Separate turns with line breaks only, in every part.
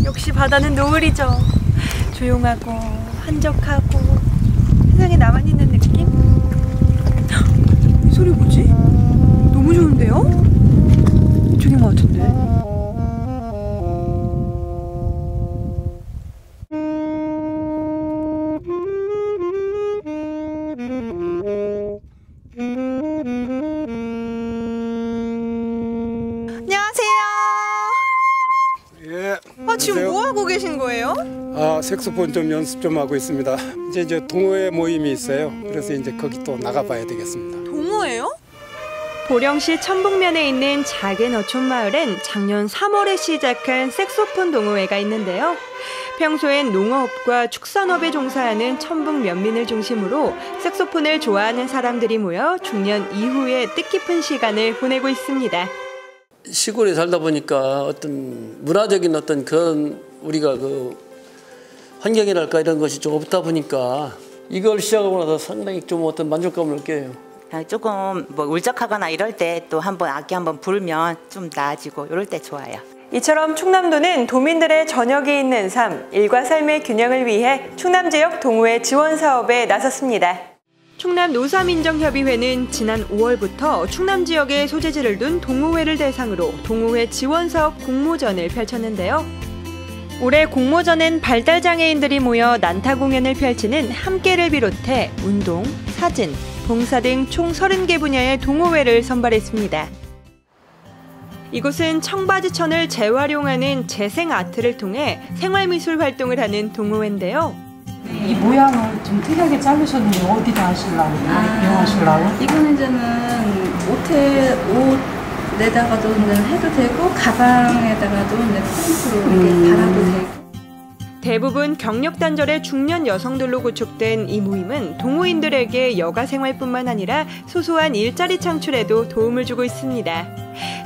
역시 바다는 노을이죠. 조용하고 한적하고 세상에 나만 있는 느낌? 이 소리 뭐지? 너무 좋은데요? 저긴 것 같은데? 지금 뭐 하고 계신 거예요?
색소폰 좀 연습 좀 하고 있습니다. 이제 동호회 모임이 있어요. 그래서 이제 거기 또 나가봐야 되겠습니다.
동호회요? 보령시 천북면에 있는 작은 어촌 마을엔 작년 3월에 시작한 색소폰 동호회가 있는데요. 평소엔 농업과 축산업에 종사하는 천북 면민을 중심으로 색소폰을 좋아하는 사람들이 모여 중년 이후에 뜻깊은 시간을 보내고 있습니다.
시골에 살다 보니까 어떤 문화적인 어떤 그런 우리가 그 환경이랄까 이런 것이 좀 없다 보니까 이걸 시작하고 나서 상당히 좀 어떤 만족감을 느껴요.
조금 뭐 울적하거나 이럴 때 또 한번 악기 한번 불면 좀 나아지고 이럴 때 좋아요.
이처럼 충남도는 도민들의 저녁이 있는 삶, 일과 삶의 균형을 위해 충남 지역 동호회 지원 사업에 나섰습니다. 충남 노사민정협의회는 지난 5월부터 충남 지역에 소재지를 둔 동호회를 대상으로 동호회 지원 사업 공모전을 펼쳤는데요. 올해 공모전엔 발달장애인들이 모여 난타 공연을 펼치는 함께를 비롯해 운동, 사진, 봉사 등 총 30개 분야의 동호회를 선발했습니다. 이곳은 청바지천을 재활용하는 재생 아트를 통해 생활미술 활동을 하는 동호회인데요.
이 모양을 좀 특이하게 자르셨는데 어디다 하시려고? 이용하시려고?
이거는 이제는 옷에다가도 해도 되고 가방에다가도 프린트로 이렇게 달아도 되고.
대부분 경력 단절의 중년 여성들로 구축된 이 모임은 동호인들에게 여가 생활뿐만 아니라 소소한 일자리 창출에도 도움을 주고 있습니다.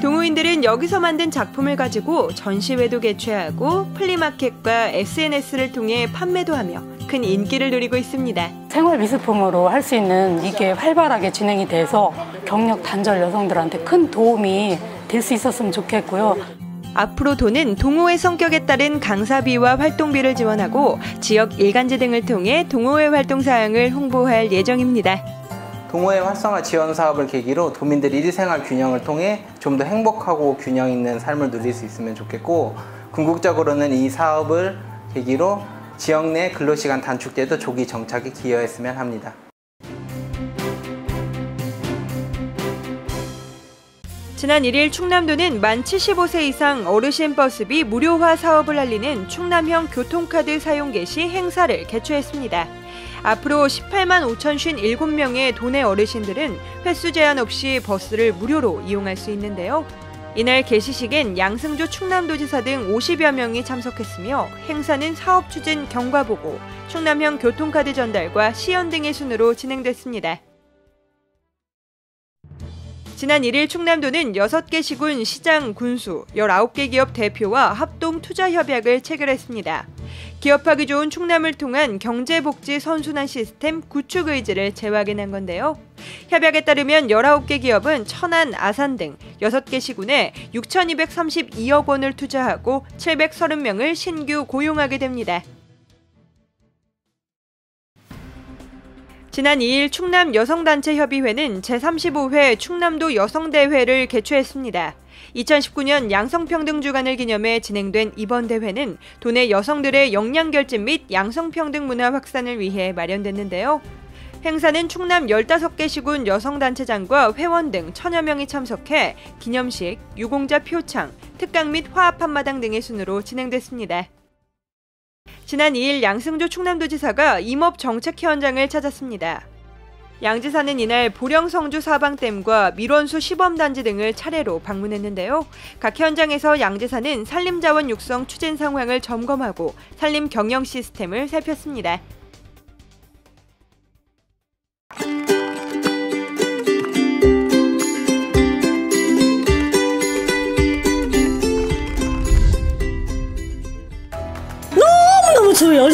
동호인들은 여기서 만든 작품을 가지고 전시회도 개최하고 플리마켓과 SNS를 통해 판매도 하며 큰 인기를 누리고 있습니다.
생활 미술품으로 할 수 있는 이게 활발하게 진행이 돼서 경력 단절 여성들한테 큰 도움이 될 수 있었으면 좋겠고요.
앞으로 도는 동호회 성격에 따른 강사비와 활동비를 지원하고 지역 일간지 등을 통해 동호회 활동 사항을 홍보할 예정입니다.
동호회 활성화 지원 사업을 계기로 도민들이 일생활 균형을 통해 좀 더 행복하고 균형 있는 삶을 누릴 수 있으면 좋겠고, 궁극적으로는 이 사업을 계기로 지역 내 근로시간 단축제도 조기 정착에 기여했으면 합니다.
지난 1일 충남도는 만 75세 이상 어르신 버스비 무료화 사업을 알리는 충남형 교통카드 사용 개시 행사를 개최했습니다. 앞으로 18만 5,057명의 도내 어르신들은 횟수 제한 없이 버스를 무료로 이용할 수 있는데요. 이날 개시식엔 양승조 충남도지사 등 50여 명이 참석했으며 행사는 사업 추진 경과보고, 충남형 교통카드 전달과 시연 등의 순으로 진행됐습니다. 지난 1일 충남도는 6개 시군, 시장, 군수, 19개 기업 대표와 합동 투자 협약을 체결했습니다. 기업하기 좋은 충남을 통한 경제복지 선순환 시스템 구축 의지를 재확인한 건데요. 협약에 따르면 19개 기업은 천안, 아산 등 6개 시군에 6,232억 원을 투자하고 730명을 신규 고용하게 됩니다. 지난 2일 충남 여성단체협의회는 제35회 충남도 여성대회를 개최했습니다. 2019년 양성평등 주간을 기념해 진행된 이번 대회는 도내 여성들의 역량결집 및 양성평등 문화 확산을 위해 마련됐는데요. 행사는 충남 15개 시군 여성단체장과 회원 등 1000여 명이 참석해 기념식, 유공자 표창, 특강 및 화합 한마당 등의 순으로 진행됐습니다. 지난 2일 양승조 충남도지사가 임업 정책 현장을 찾았습니다. 양 지사는 이날 보령 성주 사방댐과 밀원수 시범단지 등을 차례로 방문했는데요. 각 현장에서 양 지사는 산림자원 육성 추진 상황을 점검하고 산림 경영 시스템을 살폈습니다.
추워요.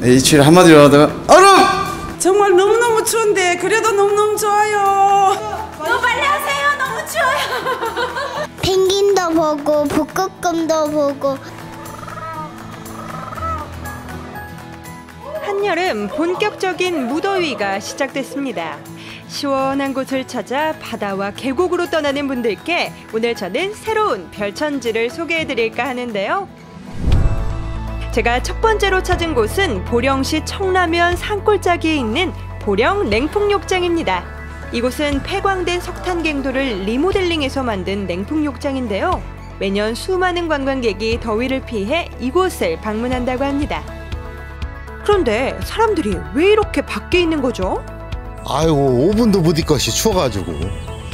일주일에 한마디로 하다가 얼음!
정말 너무너무 추운데 그래도 너무너무 좋아요.
너무 빨리 하세요. 너무 추워요. 펭귄도 보고 북극곰도 보고.
한여름 본격적인 무더위가 시작됐습니다. 시원한 곳을 찾아 바다와 계곡으로 떠나는 분들께 오늘 저는 새로운 별천지를 소개해드릴까 하는데요. 제가 첫 번째로 찾은 곳은 보령시 청라면 산골짜기에 있는 보령 냉풍욕장입니다. 이곳은 폐광된 석탄갱도를 리모델링해서 만든 냉풍욕장인데요. 매년 수많은 관광객이 더위를 피해 이곳을 방문한다고 합니다. 그런데 사람들이 왜 이렇게 밖에 있는 거죠?
아이고 5분도 못 있겠이 추워가지고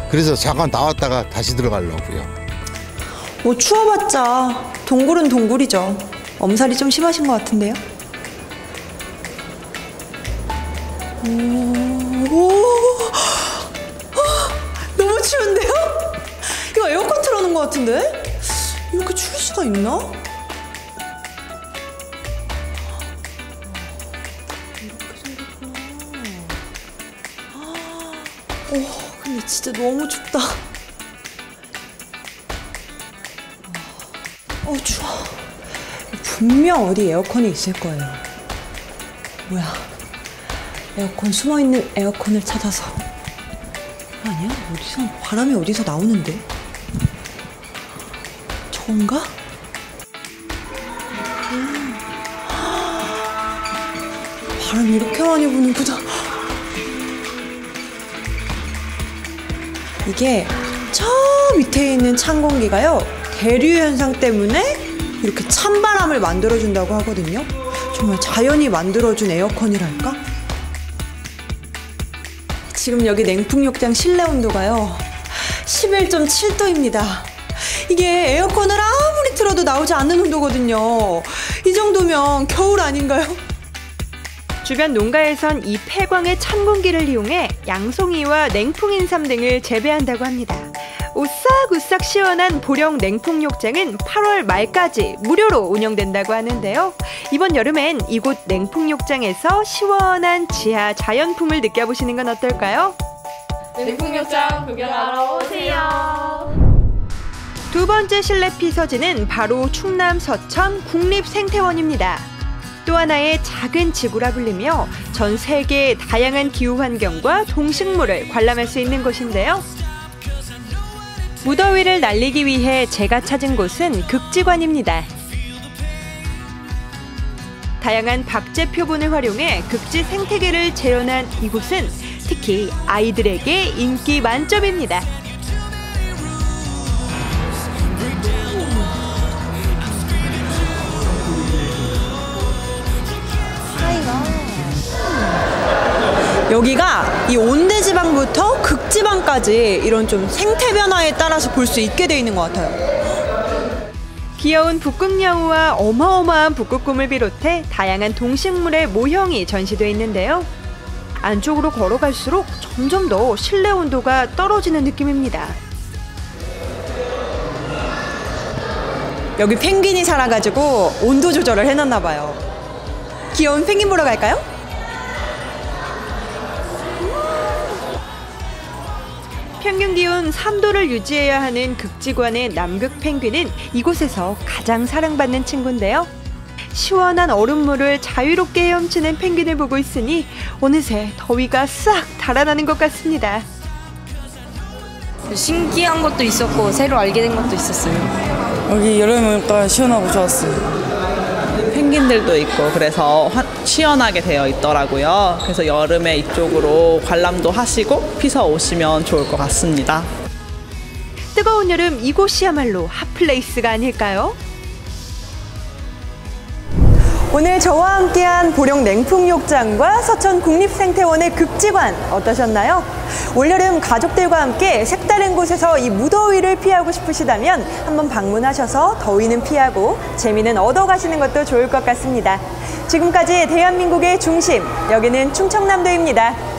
그래서 잠깐 나왔다가 다시 들어가려고요.
뭐 추워봤자 동굴은 동굴이죠. 엄살이 좀 심하신 것 같은데요? 너무 추운데요? 이거 에어컨 틀어놓은 것 같은데? 이렇게 추울 수가 있나? 근데 진짜 너무 춥다. 추워. 분명 어디 에어컨이 있을 거예요. 뭐야? 에어컨 숨어있는 에어컨을 찾아서. 아니야? 바람이 어디서 나오는데? 저건가? 바람이 이렇게 많이 부는구나. 이게 저 밑에 있는 찬 공기가요, 대류 현상 때문에 이렇게 찬바람을 만들어준다고 하거든요. 정말 자연이 만들어준 에어컨이랄까? 지금 여기 냉풍욕장 실내 온도가요 11.7도입니다. 이게 에어컨을 아무리 틀어도 나오지 않는 온도거든요. 이 정도면 겨울 아닌가요?
주변 농가에선 이 폐광의 찬 공기를 이용해 양송이와 냉풍인삼 등을 재배한다고 합니다. 오싹오싹 시원한 보령 냉풍욕장은 8월 말까지 무료로 운영된다고 하는데요. 이번 여름엔 이곳 냉풍욕장에서 시원한 지하 자연풍을 느껴보시는 건 어떨까요?
냉풍욕장 구경하러 오세요.
두 번째 실내 피서지는 바로 충남 서천 국립생태원입니다. 또 하나의 작은 지구라 불리며 전 세계의 다양한 기후 환경과 동식물을 관람할 수 있는 곳인데요. 무더위를 날리기 위해 제가 찾은 곳은 극지관입니다. 다양한 박제 표본을 활용해 극지 생태계를 재현한 이곳은 특히 아이들에게 인기 만점입니다.
여기가 이 온대지방부터 극지방까지 이런 좀 생태 변화에 따라서 볼 수 있게 돼 있는 것 같아요.
귀여운 북극여우와 어마어마한 북극곰을 비롯해 다양한 동식물의 모형이 전시되어 있는데요. 안쪽으로 걸어갈수록 점점 더 실내 온도가 떨어지는 느낌입니다.
여기 펭귄이 살아가지고 온도 조절을 해놨나 봐요. 귀여운 펭귄 보러 갈까요?
평균 기온 3도를 유지해야 하는 극지관의 남극 펭귄은 이곳에서 가장 사랑받는 친구인데요. 시원한 얼음물을 자유롭게 헤엄치는 펭귄을 보고 있으니 어느새 더위가 싹 달아나는 것 같습니다.
신기한 것도 있었고 새로 알게 된 것도 있었어요.
여기 여름이니까 시원하고 좋았어요.
펭귄들도 있고 그래서 시원하게 되어 있더라고요. 그래서 여름에 이쪽으로 관람도 하시고 피서 오시면 좋을 것 같습니다.
뜨거운 여름 이곳이야말로 핫플레이스가 아닐까요?
오늘 저와 함께한 보령 냉풍욕장과 서천 국립생태원의 극지관 어떠셨나요? 올여름 가족들과 함께 색다른 곳에서 이 무더위를 피하고 싶으시다면 한번 방문하셔서 더위는 피하고 재미는 얻어가시는 것도 좋을 것 같습니다. 지금까지 대한민국의 중심, 여기는 충청남도입니다.